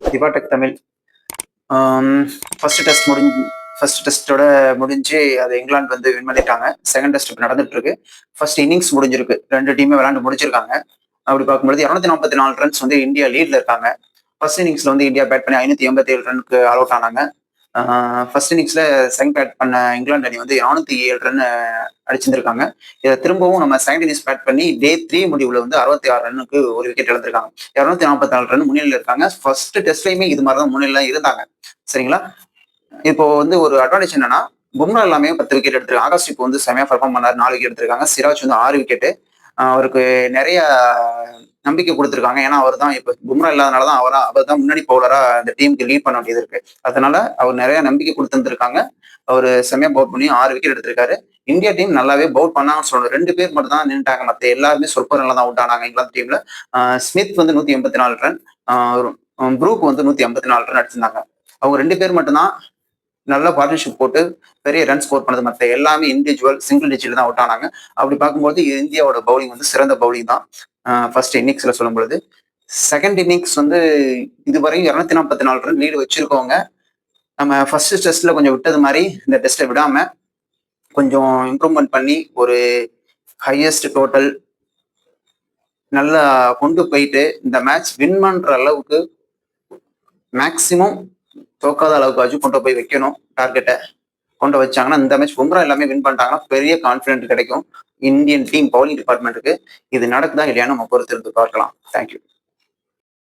திவாடெக் Tamil. First test first டெஸ்ட்டோட முடிஞ்சு அது இங்கிலாந்து வந்து வின் பண்ணிட்டாங்க. செகண்ட் டெஸ்ட் இப்போ நடந்துட்டு இருக்கு. ஃபர்ஸ்ட் இன்னிங்ஸ் முடிஞ்சிருக்கு. 2 டீமே விளையாண்டு முடிச்சிருக்காங்க. அப்படி பார்க்கும்போது 244 ரன்ஸ் வந்து இந்தியா லீட்ல இருக்காங்க. ஃபர்ஸ்ட் இன்னிங்ஸ்ல வந்து இந்தியா பேட் பண்ணி 587 ரனுக்கு ஆல் அவுட் ஆனாங்க. ஃபர்ஸ்ட் இன்னிங்ஸ்ல செகண்ட் பேட் பண்ண இங்கிலாந்து அணி வந்து 407 ரன் அடிச்சிருந்திருக்காங்க. இதை திரும்பவும் நம்ம செகண்ட் இன்னிங்ஸ் பேட் பண்ணி டே 3 முடிவுல வந்து 66 ரன்னுக்கு ஒரு விக்கெட் இழந்திருக்காங்க. 244 ரன் முன்னிலையில் இருக்காங்க. ஃபர்ஸ்ட் டெஸ்ட்லயுமே இது மாதிரி தான் முன்னிலையில இருந்தாங்க. சரிங்களா? இப்போ வந்து ஒரு அட்வான்டேஜ் என்னன்னா, பும்ரா எல்லாமே 10 விக்கெட் எடுத்திருக்காங்க. ஆகாஷ் இப்போ வந்து செமையா பெர்ஃபார்ம் பண்ணாரு. 4 விக்கெட் எடுத்திருக்காங்க. சிராஜ் வந்து 6 விக்கெட். அவருக்கு நிறைய நம்பிக்கை கொடுத்திருக்காங்க. ஏன்னா அவர் தான் இப்போ பும்ரா இல்லாதனால தான் அவர் தான் முன்னாடி பவுலரா அந்த டீமுக்கு லீட் பண்ண வேண்டியது இருக்கு. அதனால அவர் நிறைய நம்பிக்கை கொடுத்திருந்திருக்காங்க. அவர் செமையா பவுல் பண்ணி 6 விக்கெட் எடுத்திருக்காரு. இந்தியா டீம் நல்லாவே பவுல் பண்ணாங்கன்னு சொல்லணும். 2 பேர் மட்டும் தான் நின்றுட்டாங்க. மத்த எல்லாருமே சொற்ப ரன்ல தான் அவுட் ஆனாங்க இங்கிலாந்து டீம்ல. ஸ்மித் வந்து 184 ரன், ப்ரூக் வந்து 154 ரன் அடிச்சிருந்தாங்க. அவங்க 2 பேர் மட்டும்தான் நல்ல பார்ட்னர்ஷிப் போட்டு பெரிய ரன் ஸ்கோர் பண்ணது. மற்ற எல்லாமே இண்டிவிஜுவல் சிங்கிள் டிஜிட்ல தான் அவுட் ஆனாங்க. அப்படி பார்க்கும்போது இந்தியாவோட பவுலிங் வந்து சிறந்த பவுலிங் தான் ஃபர்ஸ்ட் இன்னிங்ஸ்ல சொல்லும் பொழுது. செகண்ட் இன்னிங்ஸ் வந்து இதுவரையும் 244 ரன் லீடு வச்சிருக்கவங்க நம்ம ஃபர்ஸ்ட் டெஸ்ட்ல கொஞ்சம் விட்டது மாதிரி இந்த டெஸ்ட்டை விடாம கொஞ்சம் இம்ப்ரூவ்மெண்ட் பண்ணி ஒரு ஹையஸ்ட் டோட்டல் நல்லா கொண்டு போயிட்டு இந்த மேட்ச் வின் பண்ற அளவுக்கு மேக்சிமம் தோக்காத அளவுக்காச்சும் கொண்டு போய் வைக்கணும். டார்கெட்டை கொண்டு வச்சாங்கன்னா இந்த மேட்ச் பும்ரா எல்லாமே வின் பண்ணிட்டாங்கன்னா பெரிய கான்ஃபிடென்ட் கிடைக்கும் இந்தியன் டீம் பவுலிங் டிபார்ட்மெண்ட்டுக்கு. இது நடக்குதா இல்லையான்னு நம்ம பொறுத்து இருந்து பார்க்கலாம். தேங்க்யூ.